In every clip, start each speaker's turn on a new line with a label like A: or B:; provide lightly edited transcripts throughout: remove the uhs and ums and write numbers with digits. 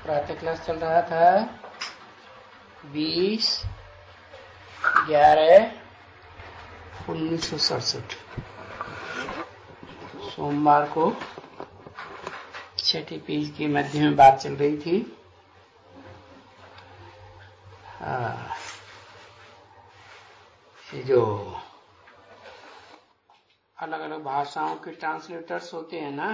A: प्रातः क्लास चल रहा था 20/11/1967। सोमवार को छठी पेज के मध्य में बात चल रही थी। ये जो अलग अलग भाषाओं के ट्रांसलेटर्स होते हैं ना,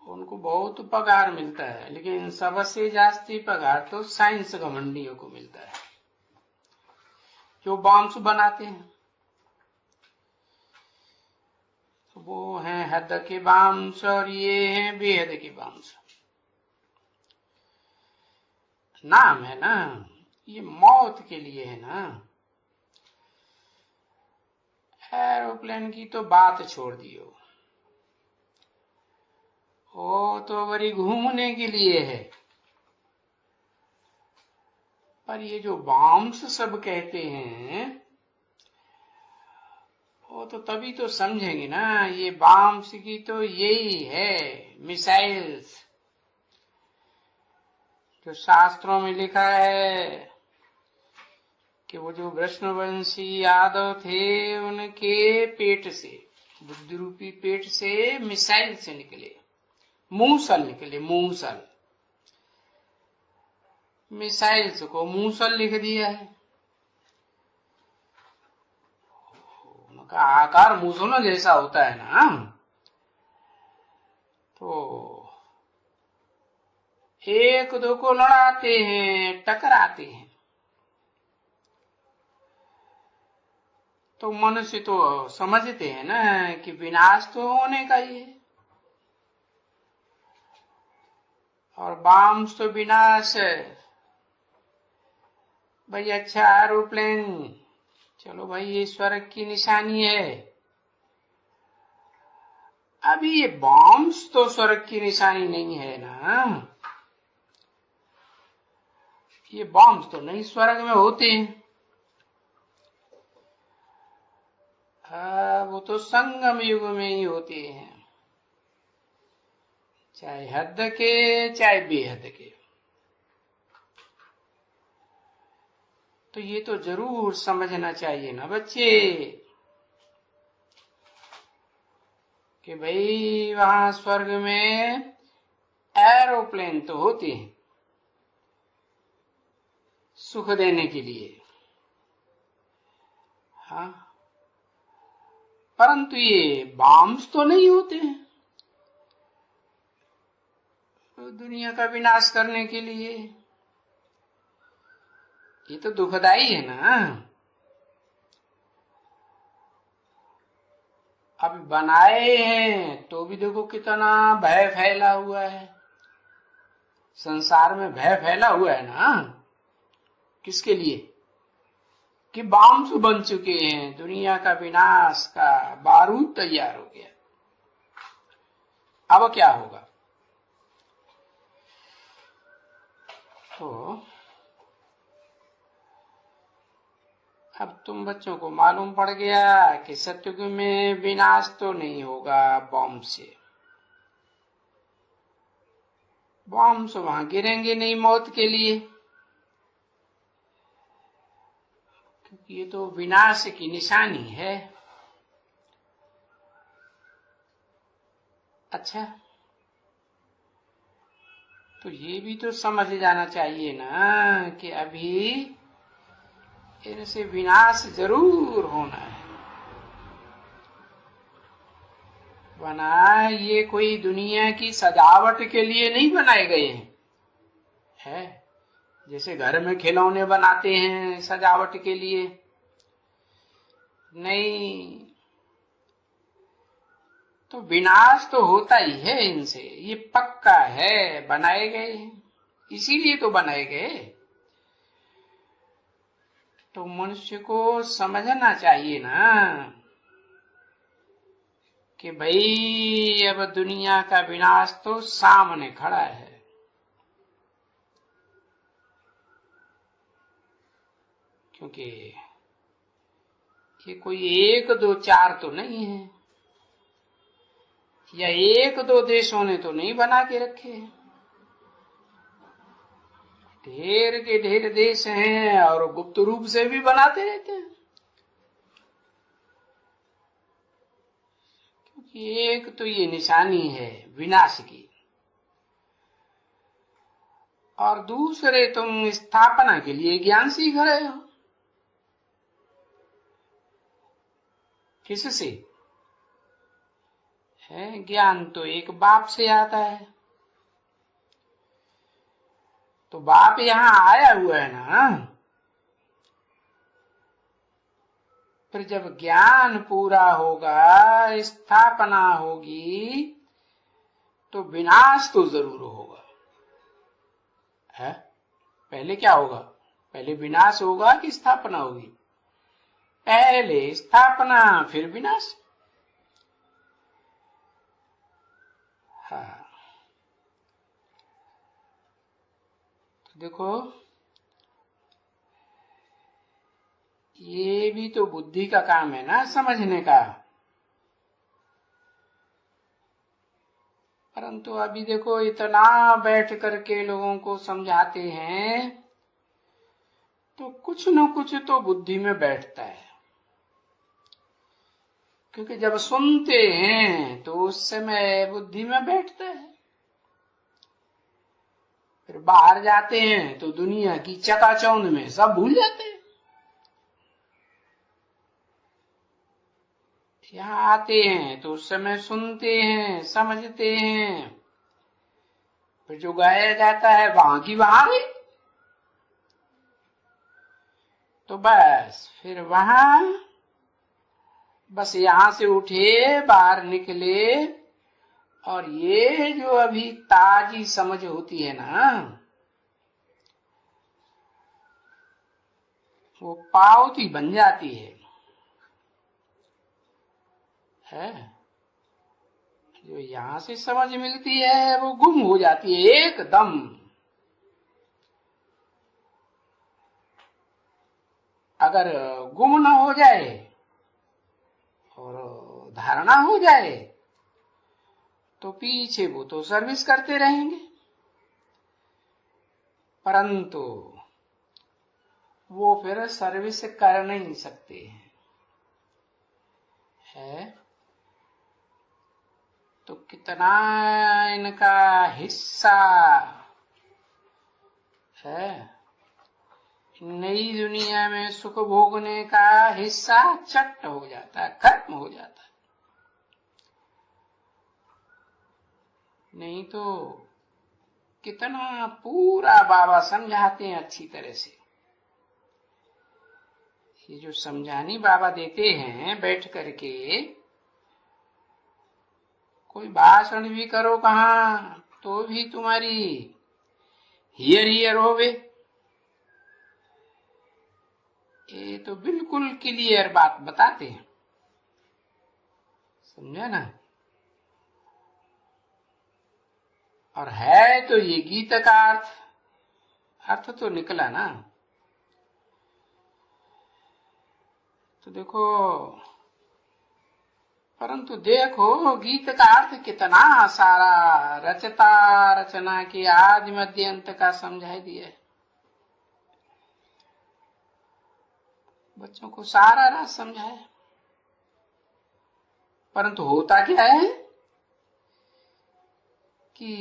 A: उनको बहुत पगार मिलता है, लेकिन सबसे जास्ती पगार तो साइंस घमंडियों को मिलता है, जो बॉम्ब्स बनाते हैं। तो वो हैं हद के बॉम्ब्स और ये हैं बेहद के बॉम्ब्स। नाम है ना, ये मौत के लिए है ना। एरोप्लेन की तो बात छोड़ दियो, वो तो बड़ी घूमने के लिए है। पर ये जो बॉम्ब्स सब कहते हैं, वो तो तभी तो समझेंगे ना। ये बॉम्ब्स की तो यही है, मिसाइल्स। जो शास्त्रों में लिखा है कि वो जो वृष्णवंशी यादव थे, उनके पेट से, बुद्धि रूपी पेट से मिसाइल से निकले, मूसल निकले, मूसल। मिसाइल्स को मूसल लिख दिया है। उनका आकार मूसलों जैसा होता है ना, तो एक दो को लड़ाते हैं, टकराते हैं। तो मनुष्य तो समझते हैं ना कि विनाश तो होने का ही है, और बॉम्ब्स तो विनाश है। भाई अच्छा एरोप्लेन, चलो भाई ये स्वर्ग की निशानी है। अभी ये बॉम्ब्स तो स्वर्ग की निशानी नहीं है ना। ये बॉम्ब्स तो नहीं स्वर्ग में होते हैं। वो तो संगम युग में ही होते हैं, चाहे हद के चाहे बेहद के। तो ये तो जरूर समझना चाहिए ना बच्चे, कि भाई वहां स्वर्ग में एरोप्लेन तो होते हैं सुख देने के लिए, हाँ, परंतु ये बॉम्ब्स तो नहीं होते हैं तो दुनिया का विनाश करने के लिए। ये तो दुखदाई है ना। अब बनाए हैं तो भी देखो कितना भय फैला हुआ है संसार में। भय फैला हुआ है ना, किसके लिए? कि बॉम्ब्स बन चुके हैं, दुनिया का विनाश का बारूद तैयार हो गया। अब क्या होगा? तो अब तुम बच्चों को मालूम पड़ गया कि सतयुग में विनाश तो नहीं होगा बॉम्ब से। बॉम्ब्स वहां गिरेंगे नहीं मौत के लिए, क्योंकि ये तो विनाश की निशानी है। अच्छा, तो ये भी तो समझ जाना चाहिए ना कि अभी इनसे विनाश जरूर होना है। बना ये कोई दुनिया की सजावट के लिए नहीं बनाए गए हैं, है? जैसे घर में खिलौने बनाते हैं सजावट के लिए, नहीं। तो विनाश तो होता ही है इनसे, ये पक्का है, बनाए गए हैं, इसीलिए तो बनाए गए। तो मनुष्य को समझना चाहिए ना कि भाई अब दुनिया का विनाश तो सामने खड़ा है। क्योंकि ये कोई एक दो चार तो नहीं है, या एक दो देशों ने तो नहीं बना के रखे हैं। ढेर के ढेर देश हैं और गुप्त रूप से भी बनाते रहते हैं। क्योंकि एक तो ये निशानी है विनाश की, और दूसरे तुम स्थापना के लिए ज्ञान सीख रहे हो। किससे है? ज्ञान तो एक बाप से आता है। तो बाप यहां आया हुआ है ना। फिर जब ज्ञान पूरा होगा, स्थापना होगी, तो विनाश तो जरूर होगा। है? पहले क्या होगा? पहले विनाश होगा कि स्थापना होगी? पहले स्थापना फिर विनाश। हाँ, तो देखो ये भी तो बुद्धि का काम है ना, समझने का। परंतु अभी देखो इतना बैठ करके लोगों को समझाते हैं तो कुछ न कुछ तो बुद्धि में बैठता है। क्योंकि जब सुनते हैं तो उस समय बुद्धि में बैठता है। फिर बाहर जाते हैं तो दुनिया की चकाचौंध में सब भूल जाते हैं। यहाँ आते हैं तो उस समय सुनते हैं, समझते हैं, फिर जो गाया जाता है वहां की वहां रही। तो बस फिर वहां बस यहां से उठे, बाहर निकले, और ये जो अभी ताजी समझ होती है ना, वो पावती बन जाती है। जो यहां से समझ मिलती है वो गुम हो जाती है एकदम। अगर गुम न हो जाए और धारणा हो जाए तो पीछे वो तो सर्विस करते रहेंगे, परंतु वो फिर सर्विस कर नहीं सकते है। तो कितना इनका हिस्सा है नई दुनिया में सुख भोगने का हिस्सा चट हो जाता है, खत्म हो जाता है। नहीं तो कितना पूरा बाबा समझाते हैं अच्छी तरह से। ये जो समझानी बाबा देते हैं बैठ करके, कोई भाषण भी करो कहाँ तो भी तुम्हारी हियर हियर होवे। ये तो बिल्कुल क्लियर बात बताते हैं, समझा ना। और है तो ये गीत का अर्थ तो निकला ना। तो देखो, परंतु देखो गीत का अर्थ कितना सारा रचता रचना के आदि मध्य अंत का समझाई दिया है। बच्चों को सारा राज समझाया, परंतु होता क्या है कि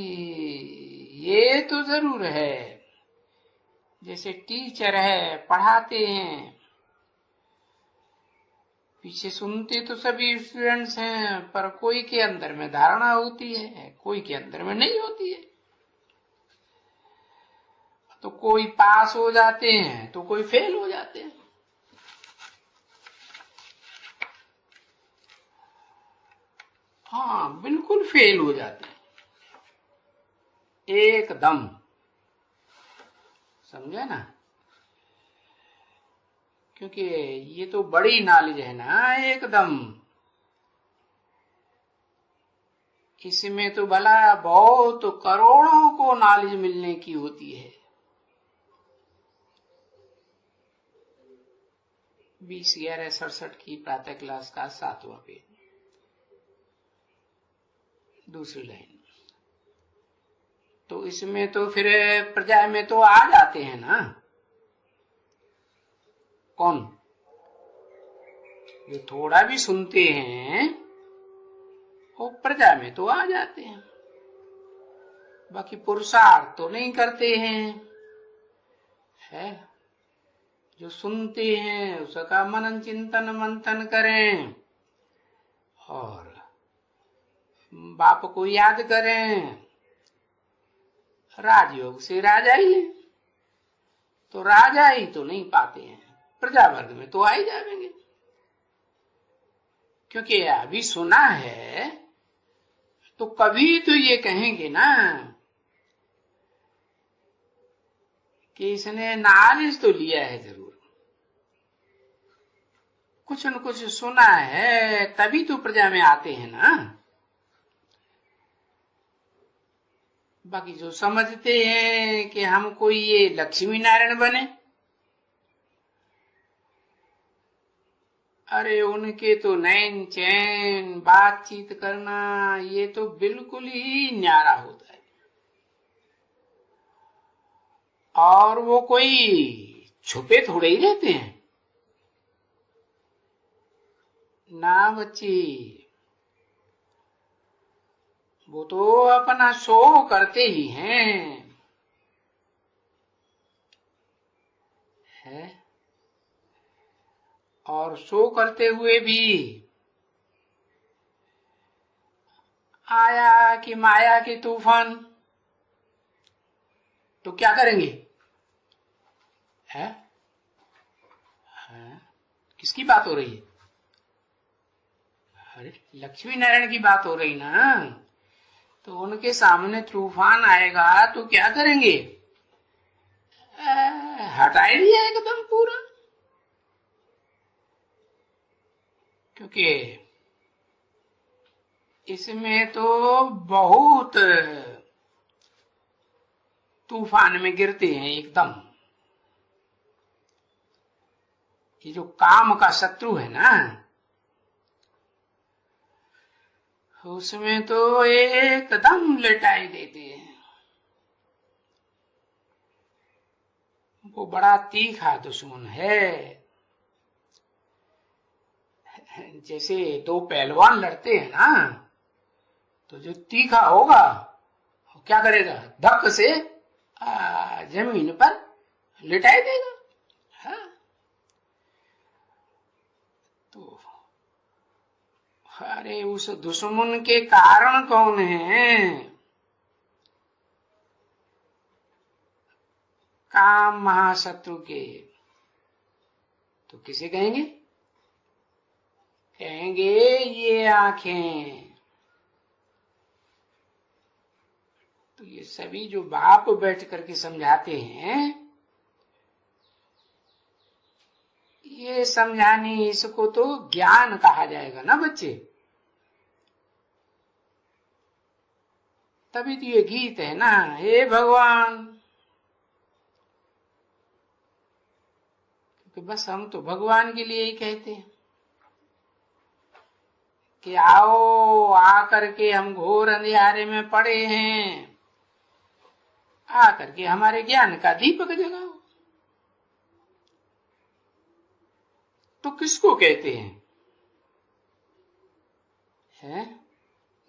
A: ये तो जरूर है, जैसे टीचर है पढ़ाते हैं, पीछे सुनते तो सभी स्टूडेंट्स हैं, पर कोई के अंदर में धारणा होती है, कोई के अंदर में नहीं होती है। तो कोई पास हो जाते हैं तो कोई फेल हो जाते हैं। हाँ, बिल्कुल फेल हो जाते हैं एकदम, समझे ना। क्योंकि ये तो बड़ी नॉलेज है ना एकदम। इसमें तो भला बहुत करोड़ों को नॉलेज मिलने की होती है। 20/11/67 की प्रातः क्लास का 7वां पेज, दूसरी लाइन। तो इसमें तो फिर प्रजा में तो आ जाते हैं ना। कौन? जो थोड़ा भी सुनते हैं वो प्रजा में तो आ जाते हैं, बाकी पुरुषार्थ तो नहीं करते हैं। है जो सुनते हैं उसका मनन चिंतन मंथन करें और बाप को याद करें, राजयोग से राजा ही है, तो राजा ही तो नहीं पाते हैं, प्रजा वर्ग में तो आ ही जाएंगे। क्योंकि अभी सुना है तो कभी तो ये कहेंगे ना कि इसने नॉलेज तो लिया है, जरूर कुछ न कुछ सुना है, तभी तो प्रजा में आते हैं ना। बाकी जो समझते हैं कि हमको ये लक्ष्मी नारायण बने, अरे उनके तो नैन चैन बातचीत करना ये तो बिल्कुल ही न्यारा होता है। और वो कोई छुपे थोड़े ही रहते हैं ना बच्ची, वो तो अपना शो करते ही हैं। है और शो करते हुए भी आया कि माया के तूफान, तो क्या करेंगे? है? किसकी बात हो रही है? अरे लक्ष्मी नारायण की बात हो रही ना। तो उनके सामने तूफान आएगा तो क्या करेंगे? हटाए दिया एकदम पूरा, क्योंकि इसमें तो बहुत तूफान में गिरते हैं एकदम। ये जो काम का शत्रु है ना, उसमें तो एकदम लेटाई देते हैं। वो बड़ा तीखा दुश्मन है। जैसे दो पहलवान लड़ते हैं ना, तो जो तीखा होगा वो क्या करेगा? धक्क से जमीन पर लिटाई देगा। हाँ? तो अरे उस दुश्मन के कारण कौन है? काम महाशत्रु के। तो किसे कहेंगे? कहेंगे ये आंखें। तो ये सभी जो बाप बैठ करके समझाते हैं, ये समझाने, इसको तो ज्ञान कहा जाएगा ना बच्चे। तभी तो ये गीत है ना, हे भगवान। क्योंकि बस हम तो भगवान के लिए ही कहते हैं कि आओ, आकर के हम घोर अंधियारे में पड़े हैं, आकर के हमारे ज्ञान का दीपक जगाओ। तो किसको कहते हैं?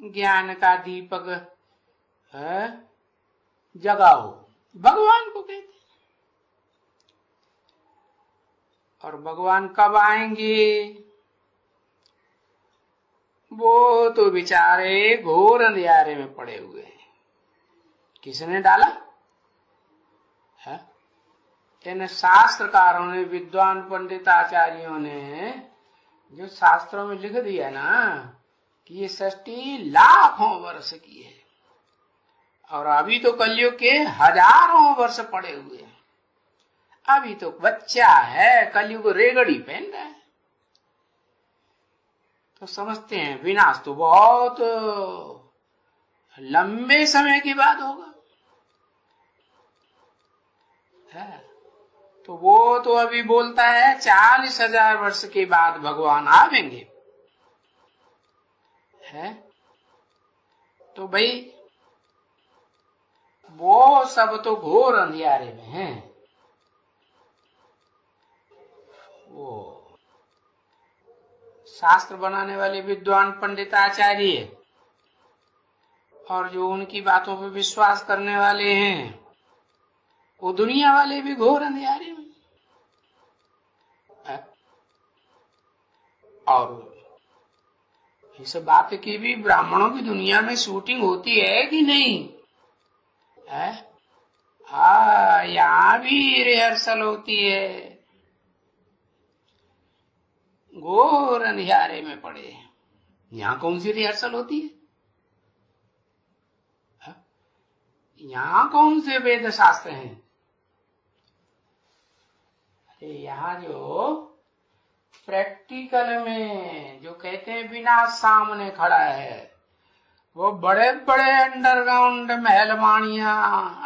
A: ज्ञान का दीपक है जगाओ, भगवान को कहते हैं। और भगवान कब आएंगे? वो तो बेचारे घोर अंधियारे में पड़े हुए हैं। किसने डाला है? इन शास्त्रकारों ने, विद्वान पंडित आचार्यों ने जो शास्त्रों में लिख दिया ना कि ये सृष्टि लाखों वर्ष की है, और अभी तो कलयुग के हजारों वर्ष पड़े हुए हैं। अभी तो बच्चा है, कलयुग रेगड़ी पहन रहा है। तो समझते हैं विनाश तो बहुत लंबे समय के बाद होगा। है तो वो तो अभी बोलता है 40,000 वर्ष के बाद भगवान आवेंगे। है तो भाई वो सब तो घोर अंधियारे में हैं। वो शास्त्र बनाने वाले विद्वान पंडित आचार्य और जो उनकी बातों पर विश्वास करने वाले हैं, वो दुनिया वाले भी घोर अंधियारे में। और इस बात की भी ब्राह्मणों की दुनिया में शूटिंग होती है कि नहीं है? हाँ, यहाँ भी रिहर्सल होती है। घोर अंधियारे में पड़े, यहाँ कौन सी रिहर्सल होती है? यहाँ कौन से वेद शास्त्र हैं? अरे यहाँ जो प्रैक्टिकल में जो कहते हैं विनाश सामने खड़ा है, वो बड़े बड़े अंडरग्राउंड महलवानियां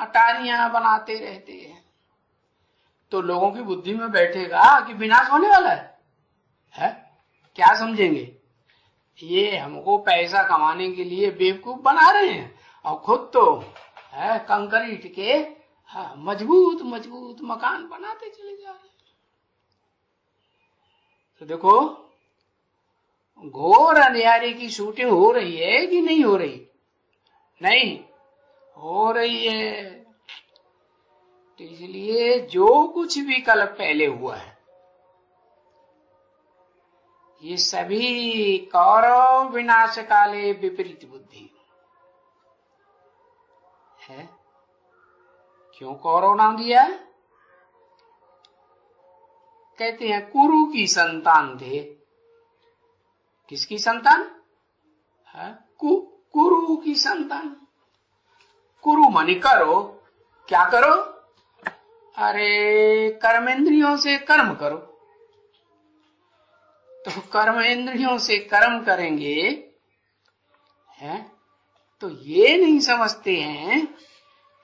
A: अटारियां बनाते रहते हैं, तो लोगों की बुद्धि में बैठेगा कि विनाश होने वाला है? क्या समझेंगे? ये हमको पैसा कमाने के लिए बेवकूफ बना रहे हैं और खुद तो कंक्रीट के मजबूत मजबूत मकान बनाते चले जा रहे हैं। तो देखो, घोर अंधियारे की शूटिंग हो रही है कि नहीं हो रही? नहीं हो रही है। तो इसलिए जो कुछ भी कल पहले हुआ है, ये सभी कौरव विनाश काले विपरीत बुद्धि है। क्यों कौरव नाम दिया है? कहते हैं कुरु की संतान थे। किसकी संतान है? कुरु की संतान। कुरु माने करो। क्या करो? अरे कर्मेंद्रियों से कर्म करो। तो कर्मेंद्रियों से कर्म करेंगे हैं, तो ये नहीं समझते हैं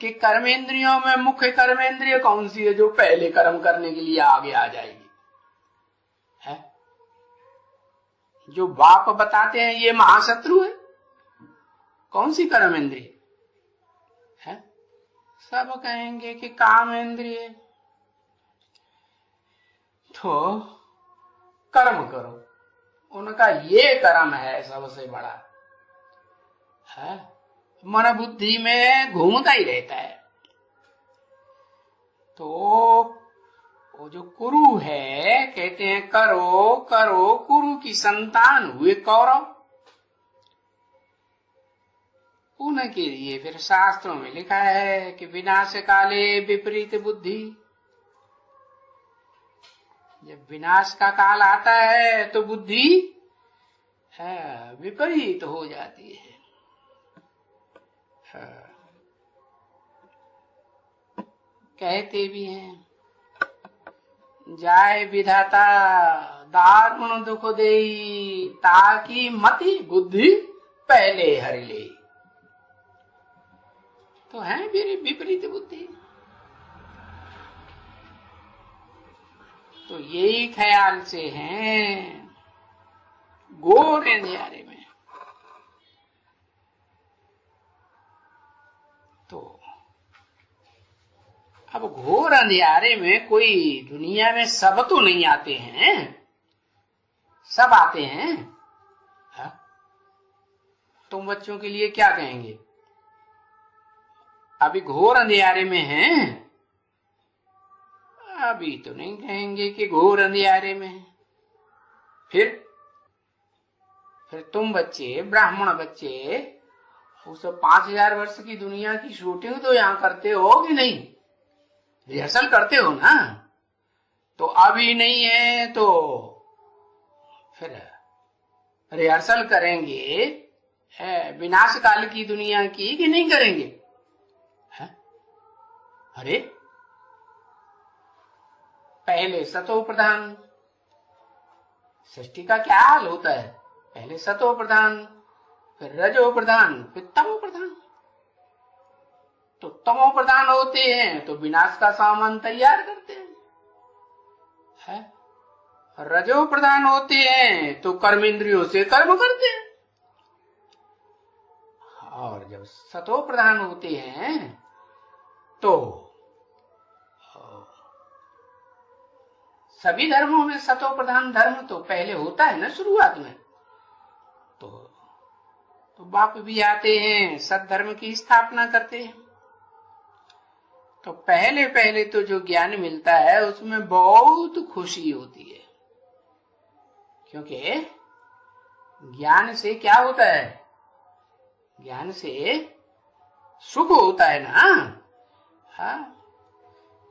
A: कि कर्मेंद्रियों में मुख्य कर्मेंद्रिय कौन सी है जो पहले कर्म करने के लिए आगे आ जाएगी है? जो बाप बताते हैं ये महाशत्रु है। कौन सी कर्मेंद्रिय है? सब कहेंगे कि कामेंद्रिय। तो कर्म करो, उनका ये कर्म है सबसे बड़ा है। मन बुद्धि में घूमता ही रहता है। तो वो जो कुरु है, कहते हैं करो करो, कुरु की संतान हुए कौरव। उनके लिए फिर शास्त्रों में लिखा है कि विनाश काले विपरीत बुद्धि। जब विनाश का काल आता है तो बुद्धि विपरीत हो जाती है। कहते भी हैं, जाय विधाता दारुण दुख देई, ताकि मति बुद्धि पहले हर ले। तो है मेरी विपरीत बुद्धि। तो यही ख्याल से हैं घोर अंधियारे में। तो अब घोर अंधियारे में कोई दुनिया में सब तो नहीं आते हैं, सब आते हैं। तुम बच्चों के लिए क्या कहेंगे? अभी घोर अंधियारे में हैं, अभी तो नहीं कहेंगे कि घोर अंधियारे में है। फिर तुम बच्चे, ब्राह्मण बच्चे, उस 5000 वर्ष की दुनिया की शूटिंग तो यहां करते हो कि नहीं? रिहर्सल करते हो ना? तो अभी नहीं है तो फिर रिहर्सल करेंगे विनाश काल की दुनिया की कि नहीं करेंगे? अरे पहले सतो प्रधान, सृष्टि का क्या हाल होता है? पहले सतो प्रधान, फिर रजो प्रधान, फिर तमो प्रधान। तो तमो प्रधान होते हैं तो विनाश का सामान तैयार करते हैं। रजो प्रधान होते हैं तो कर्मेंद्रियों से कर्म करते हैं। और जब सतो प्रधान होते हैं तो सभी धर्मों में सतो प्रधान धर्म तो पहले होता है ना शुरुआत में। तो बाप भी आते हैं, सद्धर्म की स्थापना करते हैं। तो पहले पहले तो जो ज्ञान मिलता है उसमें बहुत खुशी होती है, क्योंकि ज्ञान से क्या होता है, ज्ञान से सुख होता है ना। हाँ,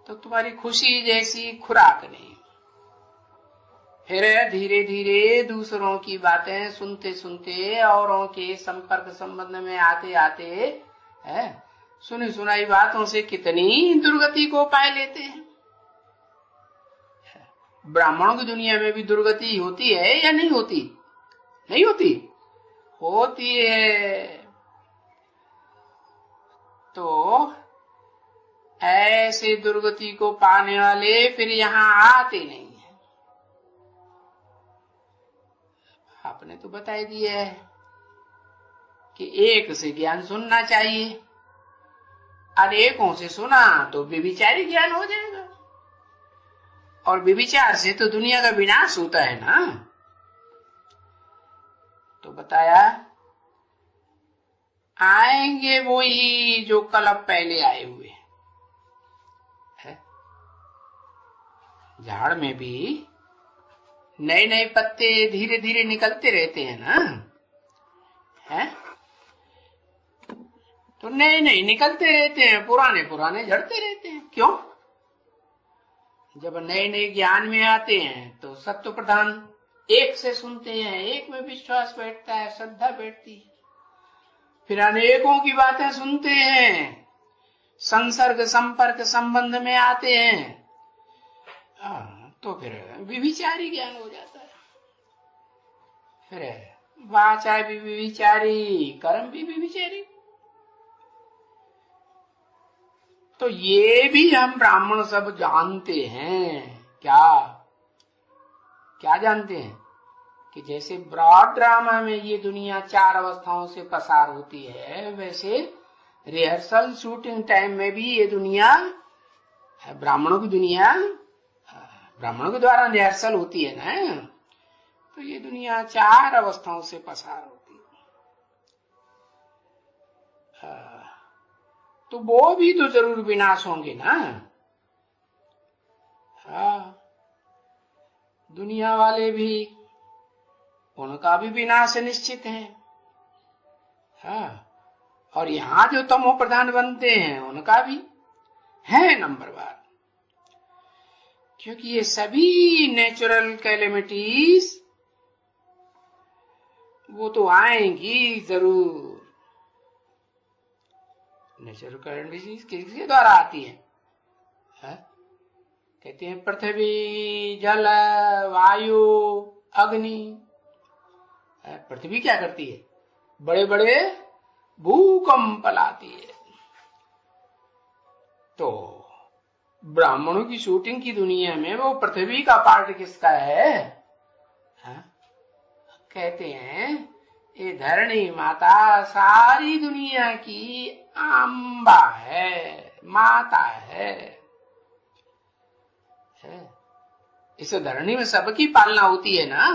A: तो तुम्हारी खुशी जैसी खुराक नहीं। फिर धीरे धीरे दूसरों की बातें सुनते सुनते, औरों के संपर्क संबंध में आते आते सुनी सुनाई बातों से कितनी दुर्गति को पाए लेते हैं। ब्राह्मणों की दुनिया में भी दुर्गति होती है या नहीं होती? नहीं होती, होती है। तो ऐसे दुर्गति को पाने वाले फिर यहाँ आते नहीं है। आपने तो बता ही दिया है कि एक से ज्ञान सुनना चाहिए, अनेकों से सुना तो व्यभिचारी ज्ञान हो जाएगा, और व्यभिचार से तो दुनिया का विनाश होता है ना। तो बताया आएंगे वो ही जो कल अब पहले आए हुए हैं। झाड़ में भी नए नए पत्ते धीरे धीरे निकलते रहते हैं ना, हैं? तो नए नए निकलते रहते हैं, पुराने पुराने झड़ते रहते हैं। क्यों? जब नए नए ज्ञान में आते हैं तो सत्व प्रधान एक से सुनते हैं, एक में विश्वास बैठता है, श्रद्धा बैठती है। फिर अनेकों की बातें सुनते हैं, संसर्ग संपर्क संबंध में आते हैं, तो फिर विविचारी ज्ञान हो जाता है। फिर वाचा भी विविचारी, कर्म भी विविचारी। तो ये भी हम ब्राह्मण सब जानते हैं। क्या क्या जानते हैं? कि जैसे ब्रॉड ड्रामा में ये दुनिया 4 अवस्थाओं से पसार होती है, वैसे रिहर्सल शूटिंग टाइम में भी ये दुनिया, ब्राह्मणों की दुनिया, ब्राह्मणों के द्वारा रिहर्सल होती है ना, तो ये दुनिया 4 अवस्थाओं से पसार होती है। तो वो भी तो जरूर विनाश होंगे ना। हाँ, दुनिया वाले भी, उनका भी विनाश निश्चित है। हाँ, और यहाँ जो तमो प्रधान बनते हैं उनका भी है नंबरवार, क्योंकि ये सभी नेचुरल कैलेमिटीज वो तो आएंगी जरूर। नेचुरल कैलेमिटीज किसके द्वारा आती है? कहते हैं पृथ्वी, जल, वायु, अग्नि। पृथ्वी क्या करती है? बड़े बड़े भूकंप लाती है। तो ब्राह्मणों की शूटिंग की दुनिया में वो पृथ्वी का पार्ट किसका है? कहते हैं ये धरणी माता सारी दुनिया की अम्बा है, माता है। इस धरणी में सबकी पालना होती है ना।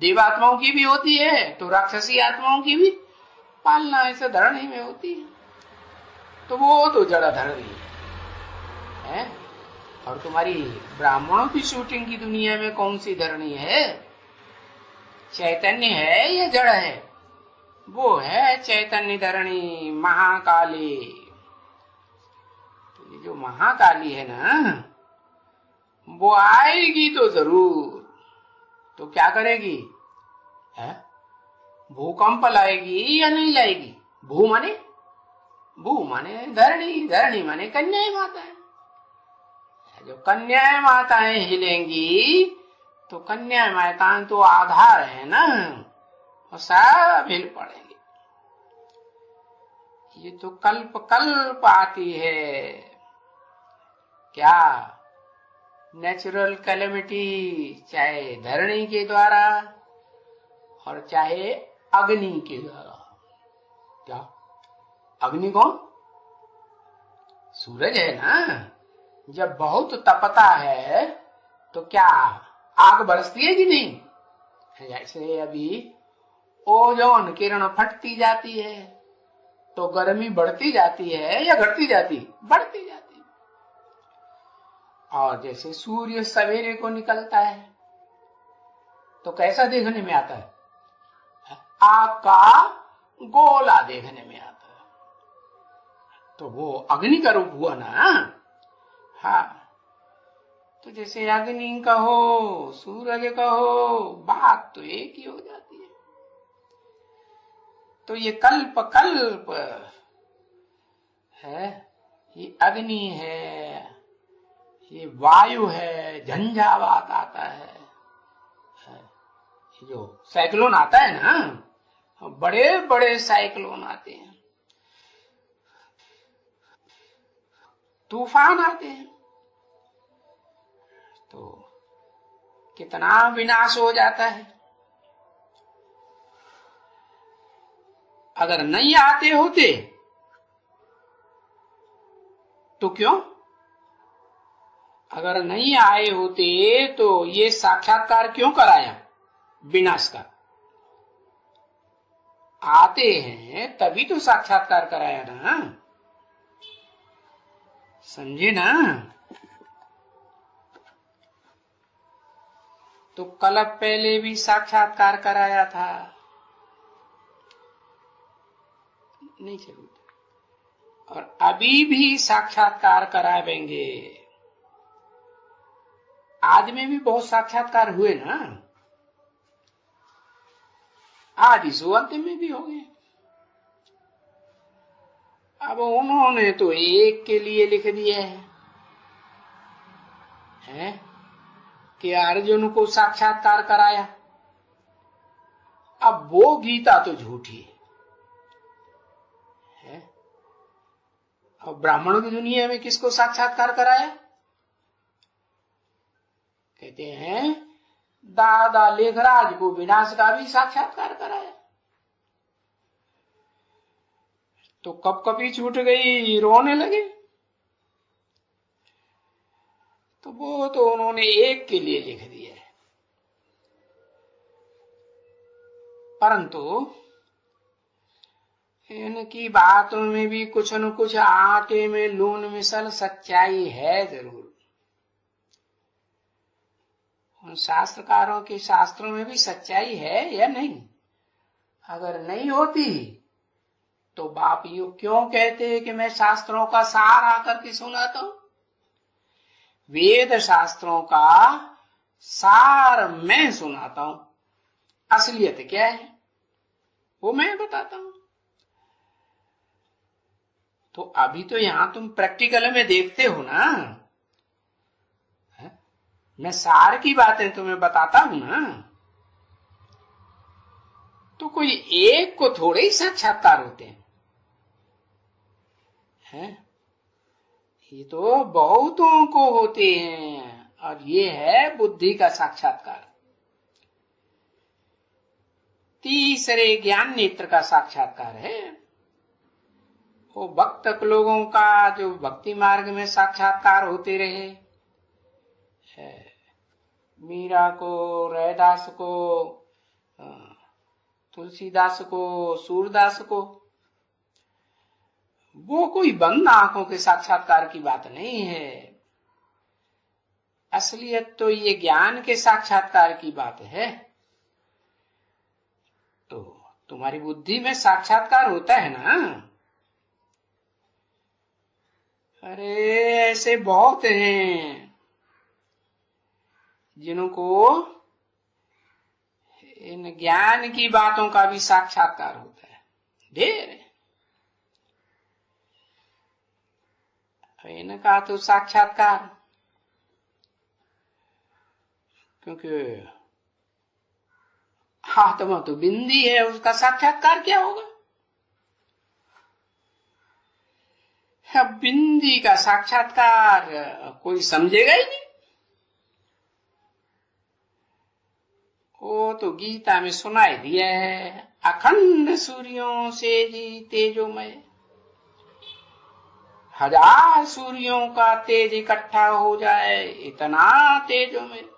A: देवात्माओं की भी होती है, तो राक्षसी आत्माओं की भी पालना इस धरणी में होती है। तो वो तो जड़ा धरणी है। और तुम्हारी ब्राह्मणों की शूटिंग की दुनिया में कौन सी धरणी है? चैतन्य है या जड़ है? वो है चैतन्य धरणी, महाकाली। तो ये जो महाकाली है ना, वो आएगी तो जरूर। तो क्या करेगी? भूकंप लाएगी या नहीं लाएगी? भू माने धरणी, धरणी माने कन्या माता है। जो कन्या माताएं हिलेंगी तो कन्या माताएं तो आधार है ना, और सब हिल पड़ेंगे। ये तो कल्प कल्प आती है। क्या? नेचुरल कैलेमिटी, चाहे धरणी के द्वारा और चाहे अग्नि के द्वारा। क्या? अग्नि कौन? सूरज है ना, जब बहुत तपता है तो क्या आग बरसती है कि नहीं? जैसे अभी ओजोन किरण फटती जाती है तो गर्मी बढ़ती जाती है या घटती जाती? बढ़ती जाती। और जैसे सूर्य सवेरे को निकलता है तो कैसा देखने में आता है? आग का गोला देखने में आता है। तो वो अग्नि का रूप हुआ ना। हाँ, तो जैसे अग्नि कहो सूरज कहो, बात तो एक ही हो जाती है। तो ये कल्प कल्प है, ये अग्नि है, ये वायु है, झंझावात आता है, जो साइक्लोन आता है ना, बड़े बड़े साइक्लोन आते हैं, तूफान आते हैं, तो कितना विनाश हो जाता है। अगर नहीं आते होते तो क्यों? अगर नहीं आए होते तो ये साक्षात्कार क्यों कराया विनाश का? आते हैं तभी तो साक्षात्कार कराया ना, समझे ना? तो कल्प पहले भी साक्षात्कार कराया था, नहीं चलता, और अभी भी साक्षात्कार करावेंगे। आज में भी बहुत साक्षात्कार हुए ना, आज इस अंतिम में भी हो गए। अब उन्होंने तो एक के लिए लिख दिया है कि अर्जुन को साक्षात्कार कराया। अब वो गीता तो झूठी है। अब ब्राह्मणों की दुनिया में किसको साक्षात्कार कराया? कहते हैं दादा लेखराज को विनाश का भी साक्षात्कार कराया। तो कब कभी छूट गई, रोने लगे। तो वो तो उन्होंने एक के लिए लिख दिया है, परंतु इनकी बातों में भी कुछ न कुछ आटे में लून मिसल सच्चाई है जरूर। उन शास्त्रकारों के शास्त्रों में भी सच्चाई है या नहीं? अगर नहीं होती तो बाप यू क्यों कहते कि मैं शास्त्रों का सार आकर के सुनाता हूं? वेद शास्त्रों का सार मैं सुनाता हूं, असलियत क्या है वो मैं बताता हूं। तो अभी तो यहां तुम प्रैक्टिकल में देखते हो ना, मैं सार की बातें तुम्हें बताता हूं ना, तो कोई एक को थोड़े ही साक्षात्कार होते हैं, ये तो बहुतों को होते हैं, और ये है बुद्धि का साक्षात्कार। तीसरे ज्ञान नेत्र का साक्षात्कार है वो भक्त लोगों का, जो भक्ति मार्ग में साक्षात्कार होते रहे, मीरा को, रैदास को, तुलसीदास को, सूरदास को, वो कोई बंद आंखों के साक्षात्कार की बात नहीं है। असलियत तो ये ज्ञान के साक्षात्कार की बात है। तो तुम्हारी बुद्धि में साक्षात्कार होता है ना। अरे ऐसे बहुत हैं जिनको इन ज्ञान की बातों का भी साक्षात्कार होता है, ढेर है। इनका तो साक्षात्कार, क्योंकि आत्मा तो बिंदी है, उसका साक्षात्कार क्या होगा? अब बिंदी का साक्षात्कार कोई समझेगा ही नहीं। वो तो गीता में सुनाई दिया है, अखंड सूर्यों से जी तेजोमय, 1000 सूर्यों का तेज इकट्ठा हो जाए, इतना तेज हो मेरे,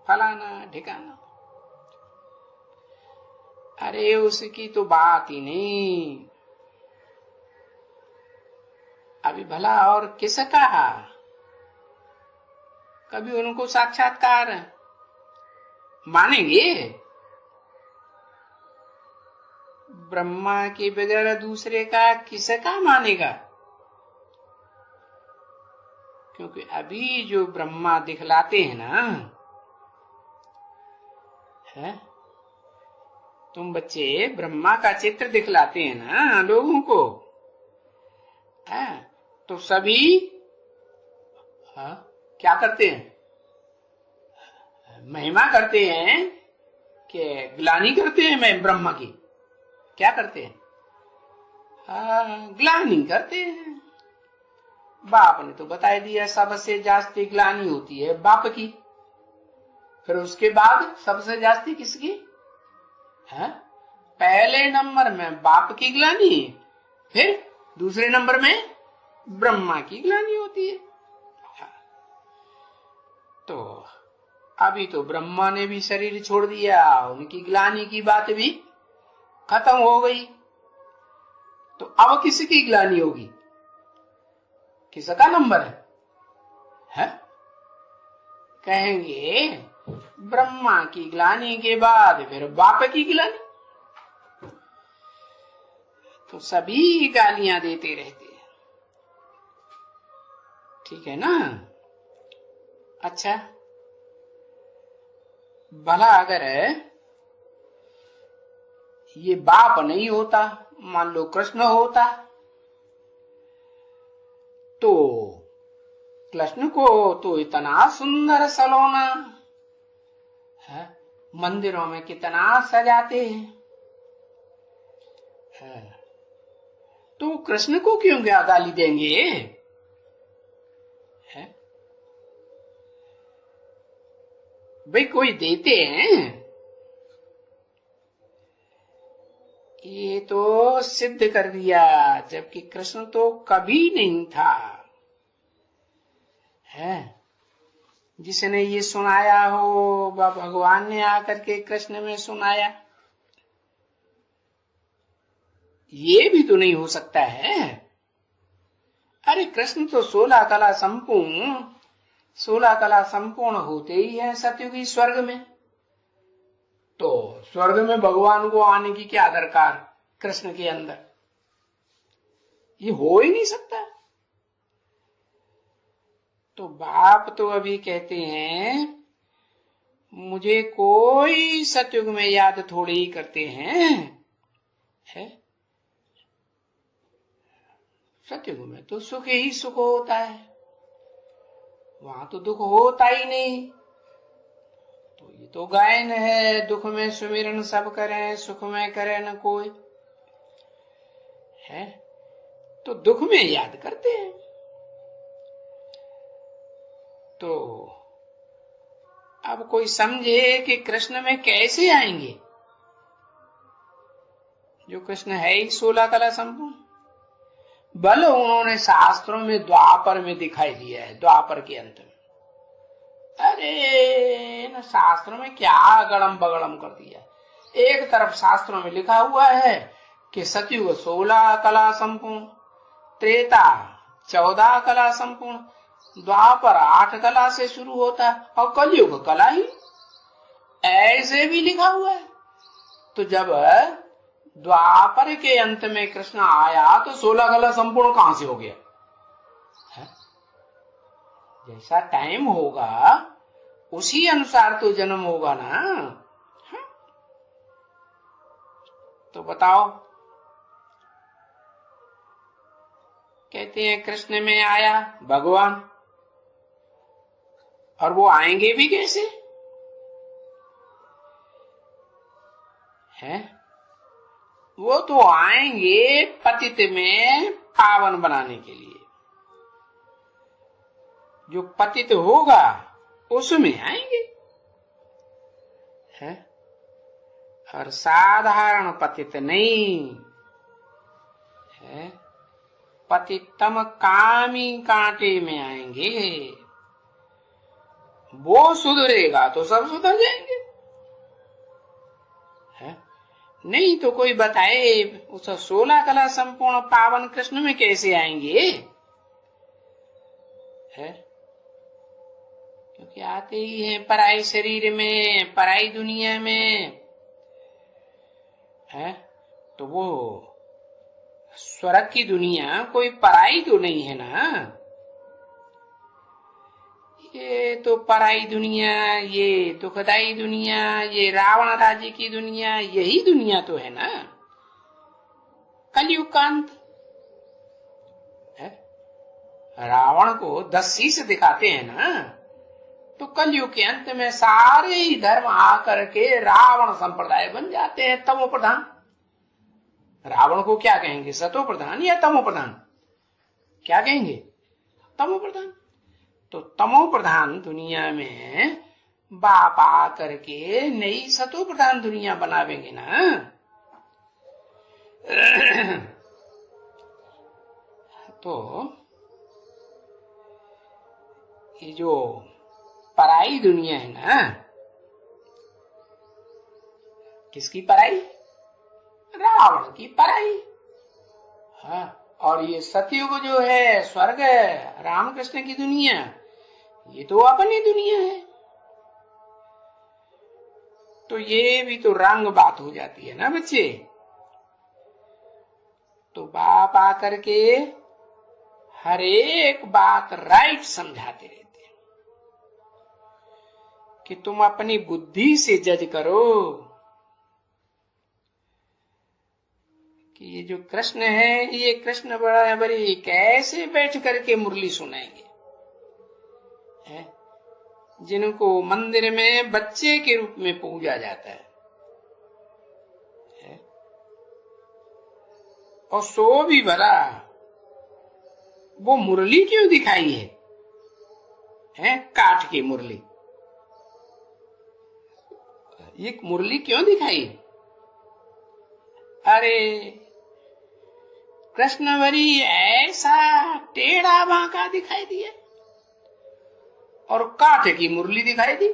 A: फलाना ठिकाना। अरे उसकी तो बात ही नहीं। अभी भला और किसका, कभी उनको साक्षात्कार मानेंगे? ब्रह्मा के बगैर दूसरे का किसका मानेगा? क्योंकि अभी जो ब्रह्मा दिखलाते हैं ना, है तुम बच्चे ब्रह्मा का चित्र दिखलाते हैं ना लोगों को, है तो सभी क्या करते हैं? महिमा करते हैं कि ग्लानि करते हैं? मैं ब्रह्मा की क्या करते हैं? ग्लानि करते हैं। बाप ने तो बता दिया सबसे जास्ती ग्लानि होती है बाप की, फिर उसके बाद सबसे जास्ती किसकी है? पहले नंबर में बाप की ग्लानि, फिर दूसरे नंबर में ब्रह्मा की ग्लानि होती है। तो अभी तो ब्रह्मा ने भी शरीर छोड़ दिया, उनकी ग्लानि की बात भी खत्म हो गई। तो अब किसकी ग्लानि होगी? किसका नंबर है? कहेंगे ब्रह्मा की ग्लानि के बाद फिर बाप की ग्लानि। तो सभी गालियां देते रहते हैं, ठीक है ना? अच्छा, भला अगर ये बाप नहीं होता, मान लो कृष्ण होता, तो कृष्ण को तो इतना सुंदर सलोना है, मंदिरों में कितना सजाते हैं, तो कृष्ण को क्यों क्या गाली देंगे? है भाई, कोई देते हैं? ये तो सिद्ध कर दिया, जबकि कृष्ण तो कभी नहीं था, है जिसने ये सुनाया हो, भगवान ने आकर के कृष्ण में सुनाया, ये भी तो नहीं हो सकता है। अरे कृष्ण तो 16 कला संपूर्ण होते ही है सतयुगी स्वर्ग में, तो स्वर्ग में भगवान को आने की क्या दरकार कृष्ण के अंदर? ये हो ही नहीं सकता। तो बाप तो अभी कहते हैं मुझे कोई सतयुग में याद थोड़ी ही करते हैं, है सतयुग में तो सुख ही सुख होता है, वहां तो दुख होता ही नहीं। तो ये तो गायन है, दुख में सुमिरन सब करें, सुख में करे न कोई, है तो दुख में याद करते हैं। तो अब कोई समझे कि कृष्ण में कैसे आएंगे, जो कृष्ण है ही 16 कला संपूर्ण। बल उन्होंने शास्त्रों में द्वापर में दिखाई दिया है, द्वापर के अंत में। अरे न शास्त्रों में क्या गड़म बगड़म कर दिया। एक तरफ शास्त्रों में लिखा हुआ है कि सतयुग 16 कला संपूर्ण, त्रेता 14 कला संपूर्ण, द्वापर 8 कला से शुरू होता है और कलयुग कला ही, ऐसे भी लिखा हुआ है। तो जब द्वापर के अंत में कृष्ण आया तो 16 कला संपूर्ण कहां से हो गया? जैसा टाइम होगा उसी अनुसार तो जन्म होगा ना। तो बताओ, कहते हैं कृष्ण में आया भगवान, और वो आएंगे भी कैसे? है वो तो आएंगे पतित में पावन बनाने के लिए। जो पतित होगा उसमें आएंगे, है और साधारण पतित नहीं है। पतितम कामी कांटे में आएंगे। वो सुधरेगा तो सब सुधर जाएंगे, है? नहीं तो कोई बताए उस 16 कला संपूर्ण पावन कृष्ण में कैसे आएंगे, है? क्योंकि आते ही हैं पराई शरीर में, पराई दुनिया में, है? तो वो स्वर्ग की दुनिया कोई पराई तो नहीं है ना। ये तो पराई दुनिया, ये दुखदाई दुनिया, ये रावण राज्य की दुनिया, यही दुनिया तो है ना कलयुग का अंत, है? रावण को 10 शीश दिखाते हैं ना, तो कलयुग के अंत में सारे ही धर्म आकर के रावण संप्रदाय बन जाते हैं, तमो प्रधान। रावण को क्या कहेंगे, सतो प्रधान या तमो प्रधान? क्या कहेंगे, तमो प्रधान। तो तमो प्रधान दुनिया में बाप आकर के नई सतो प्रधान दुनिया बनावेंगे ना। तो ये जो पराई दुनिया है ना, किसकी पराई? रावण की पराई। हाँ, और ये सतयुग जो है, स्वर्ग है, रामकृष्ण की दुनिया, ये तो अपनी दुनिया है। तो ये भी तो रंग बात हो जाती है ना बच्चे। तो बाप आकर के हर एक बात राइट समझाते रहते हैं कि तुम अपनी बुद्धि से जज करो कि ये जो कृष्ण है, ये कृष्ण बराबरी कैसे बैठ करके मुरली सुनाएंगे, है? जिनको मंदिर में बच्चे के रूप में पूजा जाता है? और सो भी भला वो मुरली क्यों दिखाई है? काठ की मुरली, ये मुरली क्यों दिखाई? अरे कृष्णवरी ऐसा टेढ़ा बांका दिखाई दिया और काठ की मुरली दिखाई दी,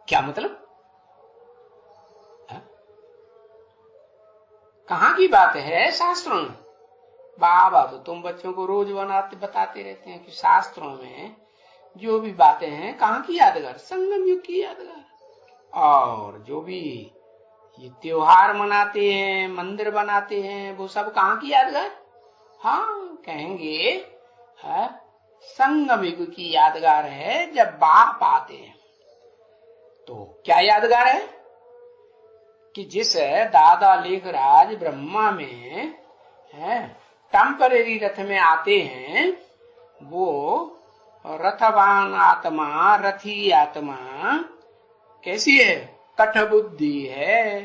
A: क्या मतलब? कहाँ की बात है शास्त्रों में? बाबा तो तुम बच्चों को रोज बताते रहते हैं कि शास्त्रों में जो भी बातें हैं कहाँ की यादगार? संगम युग की यादगार। और जो भी ये त्योहार मनाते हैं, मंदिर बनाते हैं, वो सब कहाँ की यादगार? हाँ, कहेंगे है संगम युग की यादगार है, जब बाप आते हैं। तो क्या यादगार है कि जिस दादा लेखराज ब्रह्मा में है टेम्परेरी रथ में आते हैं, वो रथवान आत्मा, रथी आत्मा कैसी है? कठबुद्धि है।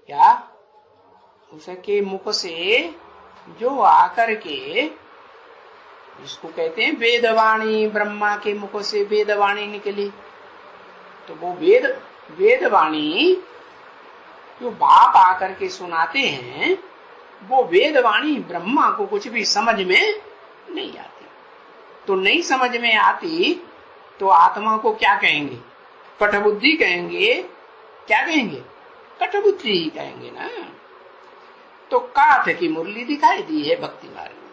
A: क्या? उसके मुख से जो आकर के, इसको कहते हैं वेदवाणी, ब्रह्मा के मुख से वेदवाणी निकली, तो वो वेदवाणी जो बाप आकर के सुनाते हैं, वो वेदवाणी ब्रह्मा को कुछ भी समझ में नहीं आती। तो नहीं समझ में आती तो आत्मा को क्या कहेंगे? कठबुद्धि कहेंगे। क्या कहेंगे? कठबुद्धि ही कहेंगे ना। तो काठ की मुरली दिखाई दी है भक्ति मार्ग में,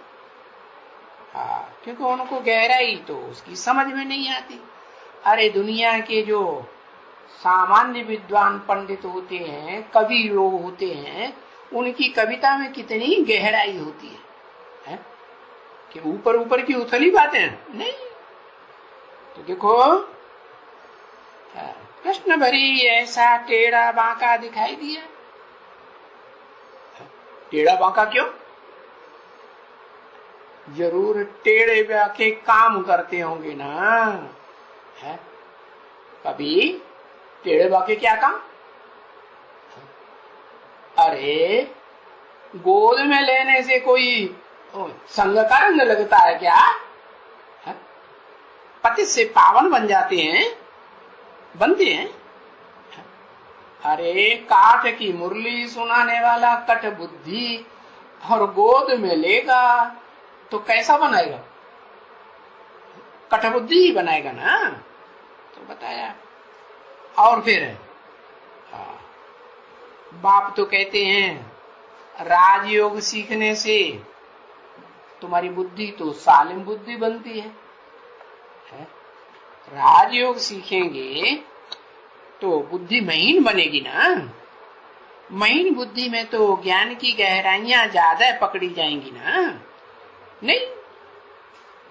A: हाँ, क्योंकि उनको गहराई तो उसकी समझ में नहीं आती। अरे दुनिया के जो सामान्य विद्वान पंडित होते हैं, कवि लोग होते हैं, उनकी कविता में कितनी गहराई होती है? कि ऊपर ऊपर की उथली बातें नहीं। तो देखो कृष्ण भरी ऐसा टेढ़ा बांका दिखाई दिया। टेढ़ा बांका क्यों? जरूर टेढ़े बांके काम करते होंगे ना, है? कभी टेढ़े बांके क्या काम? अरे गोद में लेने से कोई संग का रंग लगता है क्या? पति से पावन बन जाते हैं, बनते हैं? अरे काठ की मुरली सुनाने वाला कठ बुद्धि और गोद में लेगा तो कैसा बनाएगा? कठबुद्धि ही बनाएगा ना। तो बताया। और फिर बाप तो कहते हैं राजयोग सीखने से तुम्हारी बुद्धि तो सालिम बुद्धि बनती है? राजयोग सीखेंगे तो बुद्धि महीन बनेगी ना। महीन बुद्धि में तो ज्ञान की गहराइयां ज्यादा पकड़ी जाएंगी ना, नहीं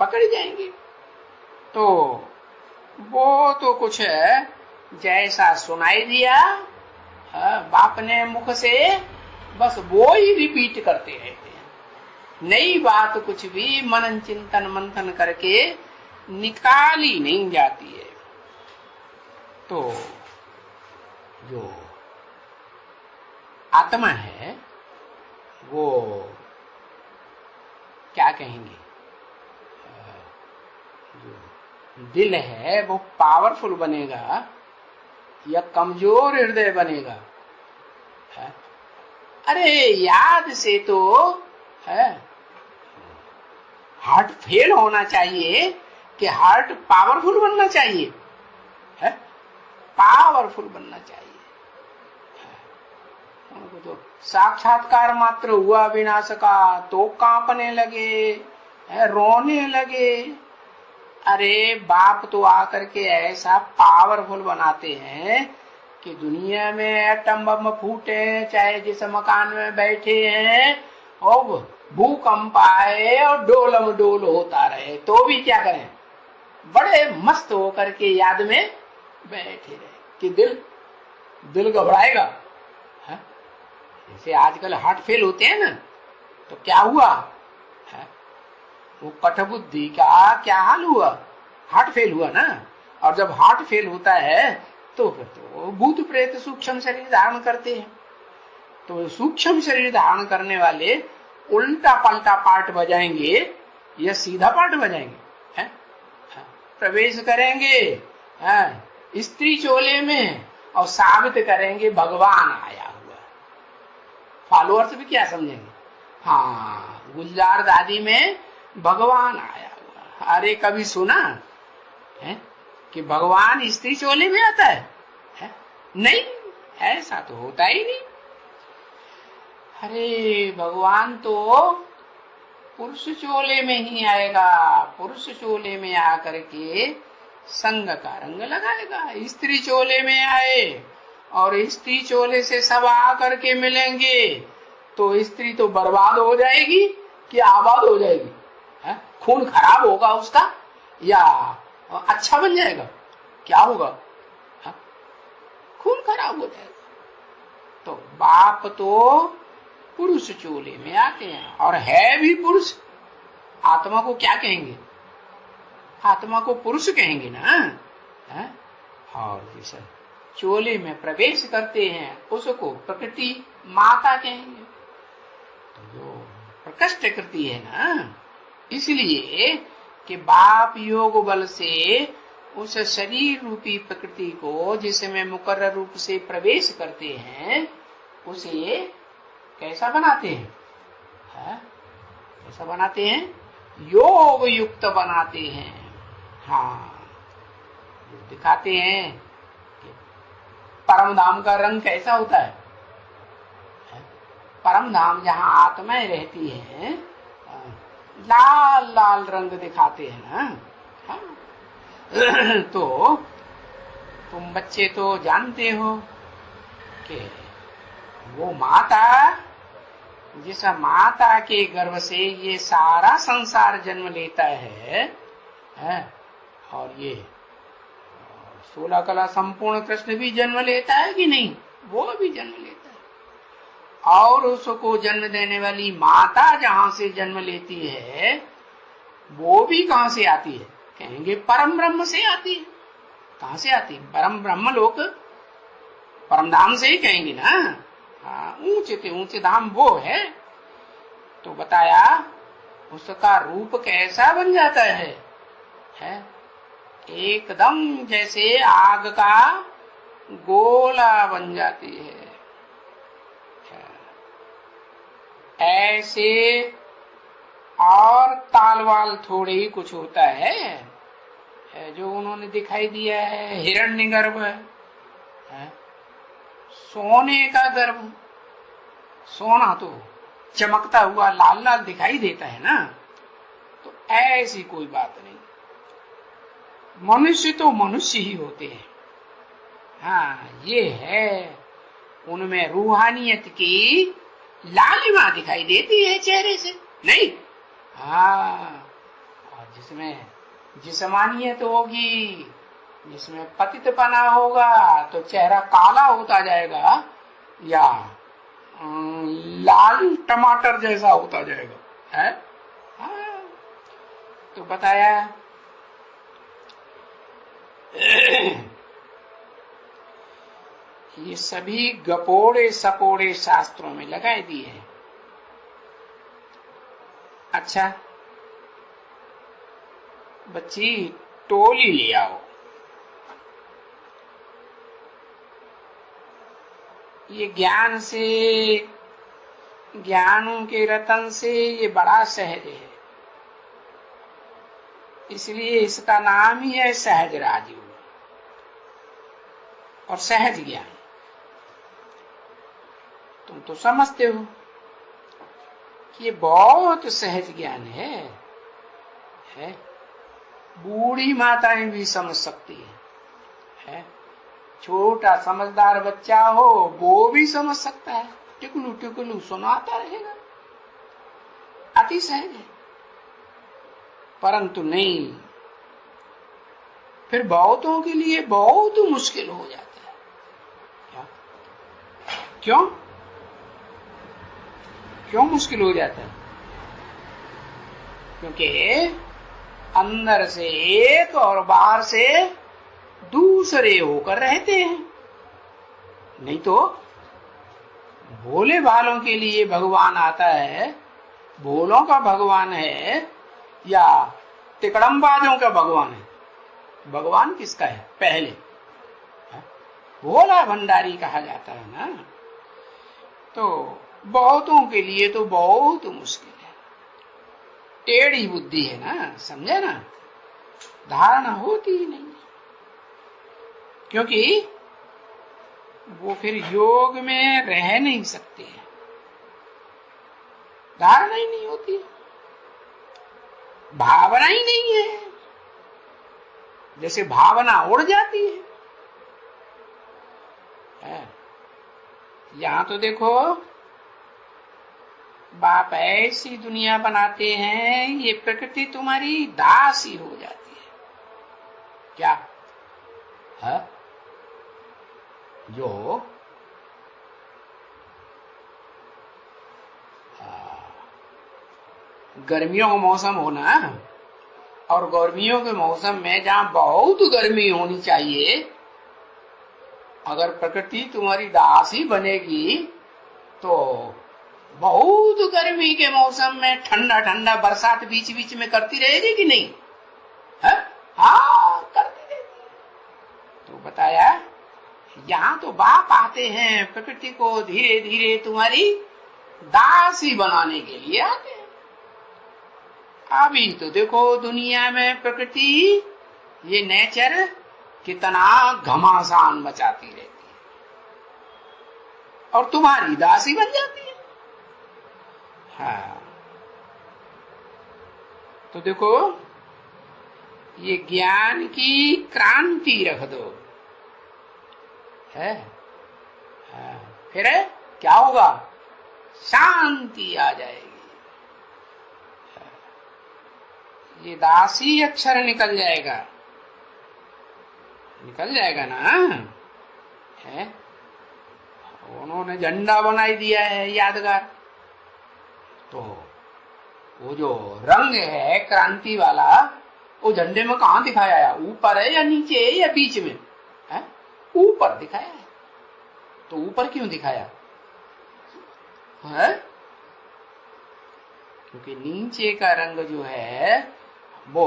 A: पकड़ी जाएंगी। तो वो तो कुछ जैसा सुनाई दिया बाप ने मुख से, बस वो ही रिपीट करते रहते हैं। नई बात कुछ भी मनन चिंतन मंथन करके निकाली नहीं जाती है। तो जो आत्मा है वो क्या कहेंगे, जो दिल है वो पावरफुल बनेगा या कमजोर हृदय बनेगा? है? अरे याद से तो है हार्ट फेल होना चाहिए कि हार्ट पावरफुल बनना चाहिए? है? पावरफुल बनना चाहिए। उनको तो साक्षात्कार मात्र हुआ विनाश का तो कांपने लगे, रोने लगे। अरे बाप तो आकर के ऐसा पावरफुल बनाते हैं कि दुनिया में एटम बम फूटे, चाहे जिस मकान में बैठे हैं और भूकंप आए और डोलम डोल होता रहे तो भी क्या करें, बड़े मस्त होकर के याद में बैठे रहे कि दिल घबराएगा। जैसे आजकल हार्ट फेल होते हैं ना, तो क्या हुआ है? वो कठबुद्धि का क्या हाल हुआ? हार्ट फेल हुआ ना। और जब हार्ट फेल होता है तो फिर तो भूत प्रेत सूक्ष्म शरीर धारण करते हैं। तो सूक्ष्म शरीर धारण करने वाले उल्टा पलटा पार्ट बजाएंगे या सीधा पार्ट बजाएंगे? है? प्रवेश करेंगे स्त्री चोले में और साबित करेंगे भगवान आया हुआ। फॉलोअर्स भी क्या समझेंगे, हाँ गुलजार दादी में भगवान आया हुआ। अरे कभी सुना है कि भगवान स्त्री चोले में आता है? नहीं, ऐसा तो होता ही नहीं। अरे भगवान तो पुरुष चोले में ही आएगा। पुरुष चोले में आकर के संग का रंग लगाएगा। स्त्री चोले में आए और स्त्री चोले से सब आकर के मिलेंगे तो स्त्री तो बर्बाद हो जाएगी कि आबाद हो जाएगी? है? खून खराब होगा उसका या अच्छा बन जाएगा? क्या होगा? है? खून खराब हो जाएगा। तो बाप तो पुरुष चोले में आते हैं और है भी पुरुष। आत्मा को क्या कहेंगे? आत्मा को पुरुष कहेंगे ना। है? और जैसे चोले में प्रवेश करते हैं उसको प्रकृति माता कहेंगे। तो जो प्रकृष्ट कृति है ना, इसलिए कि बाप योग बल से उस शरीर रूपी प्रकृति को जिसमें मुकर्रर रूप से प्रवेश करते हैं उसे कैसा बनाते हैं? कैसा बनाते हैं? योग युक्त बनाते हैं। हाँ, दिखाते हैं कि परम धाम का रंग कैसा होता है। परम धाम जहाँ आत्माएं रहती हैं लाल लाल रंग दिखाते हैं ना। हाँ। तो तुम बच्चे तो जानते हो कि वो माता, जिस माता के गर्भ से ये सारा संसार जन्म लेता है और ये 16 कला संपूर्ण कृष्ण भी जन्म लेता है कि नहीं? वो भी जन्म लेता है। और उसको जन्म देने वाली माता जहां से जन्म लेती है वो भी कहां से आती है? कहेंगे परम ब्रह्म से आती है। कहां से आती है? परम ब्रह्म लोक, परम धाम से ही कहेंगे ना। हाँ, ऊंचे धाम वो है। तो बताया उसका रूप कैसा बन जाता है? एकदम जैसे आग का गोला बन जाती है। ऐसे और तालवाल थोड़े ही कुछ होता है जो उन्होंने दिखाई दिया है। हिरण्यगर्भ है, सोने का गर्भ, सोना तो चमकता हुआ लाल लाल दिखाई देता है ना, तो ऐसी कोई बात नहीं। मनुष्य तो मनुष्य ही होते हैं। हाँ, ये है, उनमें रूहानियत की लालिमा दिखाई देती है चेहरे से, नहीं? हाँ, और जिसमें जिस्मानियत होगी, जिसमें पतितपना होगा, तो चेहरा काला होता जाएगा या लाल टमाटर जैसा होता जाएगा, है? हाँ, तो बताया ये सभी गपोड़े सपोड़े शास्त्रों में लगाए दिए हैं। अच्छा बच्ची, टोली ले आओ। ये ज्ञान से, ज्ञानों के रतन से ये बड़ा सहज है, इसलिए इसका नाम ही है सहज राजयोग और सहज ज्ञान। तुम तो समझते हो कि ये बहुत सहज ज्ञान है? बूढ़ी माताएं भी समझ सकती है? छोटा समझदार बच्चा हो वो भी समझ सकता है, टिकलू टिकलू सुनाता रहेगा, अति सहज है। परंतु नहीं, फिर बहुतों के लिए बहुत मुश्किल हो जाता है। क्या? क्यों क्यों मुश्किल हो जाता है? क्योंकि अंदर से एक और बाहर से दूसरे होकर रहते हैं। नहीं तो भोले भालों के लिए भगवान आता है, भोलों का भगवान है या तिकड़मबाजों का भगवान है? भगवान किसका है? पहले भोला भंडारी कहा जाता है ना। तो बहुतों के लिए तो बहुत मुश्किल है, टेढ़ी बुद्धि है ना, समझे ना, धारणा होती ही नहीं, क्योंकि वो फिर योग में रह नहीं सकते हैं, धारणा ही नहीं होती, भावना ही नहीं है। जैसे भावना उड़ जाती है। यहां तो देखो बाप ऐसी दुनिया बनाते हैं, ये प्रकृति तुम्हारी दासी हो जाती है। क्या है? जो गर्मियों का मौसम हो ना, और गर्मियों के मौसम में जहां बहुत गर्मी होनी चाहिए, अगर प्रकृति तुम्हारी दासी बनेगी तो बहुत गर्मी के मौसम में ठंडा ठंडा बरसात बीच बीच में करती रहेगी कि नहीं? है? हाँ, करती रहेगी। तो बताया यहाँ तो बाप आते हैं प्रकृति को धीरे धीरे तुम्हारी दासी बनाने के लिए आते हैं। अभी तो देखो दुनिया में प्रकृति, ये नेचर कितना घमासान मचाती रहती है और तुम्हारी दासी बन जाती है। हाँ, तो देखो ये ज्ञान की क्रांति रख दो, है? हाँ, फिर क्या होगा? शांति आ जाएगी। ये दासी अक्षर निकल जाएगा, निकल जाएगा ना, है? उन्होंने झंडा बनाई दिया है यादगार, तो वो जो रंग है क्रांति वाला, वो झंडे में कहां दिखाया है? ऊपर है या नीचे है या बीच में है? ऊपर दिखाया है। तो ऊपर क्यों दिखाया है? क्योंकि नीचे का रंग जो है वो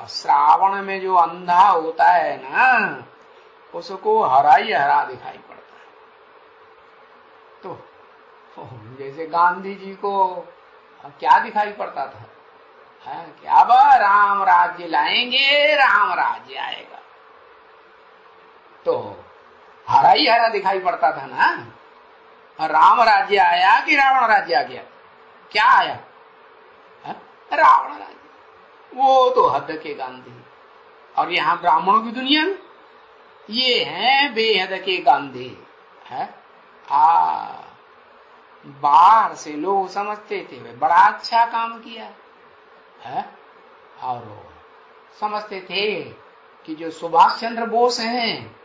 A: श्रावण में जो अंधा होता है ना, उसको हरा ही हरा दिखाई पड़ता है। तो जैसे गांधी जी को क्या दिखाई पड़ता था, है कि अब राम राज्य लाएंगे, राम राज्य आएगा। तो हरा ही हरा दिखाई पड़ता था ना। राम राज्य आया कि रावण राज्य आ गया? क्या आया? है? रावण राज्य। वो तो हद के गांधी। और यहाँ ब्राह्मणों की दुनिया में ये हैं बेहद के गांधी है। बाहर से लोग समझते थे वे बड़ा अच्छा काम किया है, और समझते थे कि जो सुभाष चंद्र बोस हैं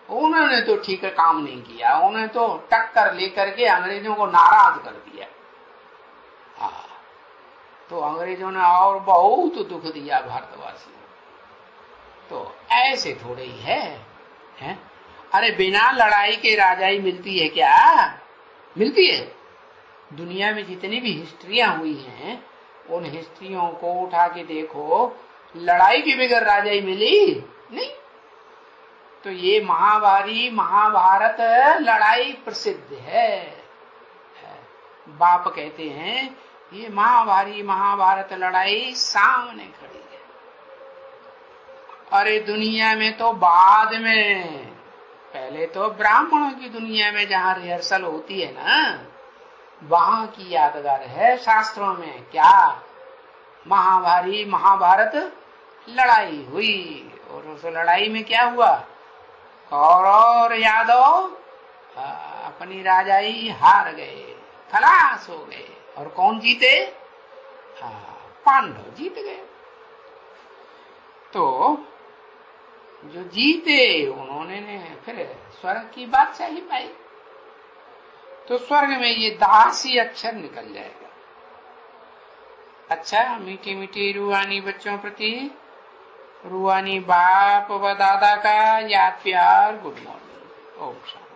A: उन्होंने तो ठीक काम नहीं किया, उन्होंने तो टक्कर लेकर के अंग्रेजों को नाराज कर दिया। तो अंग्रेजों ने और बहुत दुख दिया भारतवासियों। तो ऐसे थोड़े ही है? अरे बिना लड़ाई के राजाई मिलती है क्या? मिलती है? दुनिया में जितनी भी हिस्ट्रियां हुई हैं उन हिस्ट्रियों को उठा के देखो, लड़ाई के बगैर राजाई मिली नहीं। तो ये महाभारत लड़ाई प्रसिद्ध है। बाप कहते हैं ये महाभारत लड़ाई सामने खड़ी है। अरे दुनिया में तो बाद में, पहले तो ब्राह्मणों की दुनिया में जहाँ रिहर्सल होती है ना, वहां की यादगार है शास्त्रों में क्या महाभारत लड़ाई हुई। और उस लड़ाई में क्या हुआ? कौरव और यादव अपनी राजाई हार गए, खलास हो गए। और कौन जीते? पांडव जीत गए। तो जो जीते उन्होंने फिर स्वर्ग की बादशाही पाई। तो स्वर्ग में ये दासी अक्षर निकल जाएगा। अच्छा, मीठी मीठी रूहानी बच्चों प्रति रूहानी बाप व दादा का याद प्यार, गुड मॉर्निंग। ओम शांति।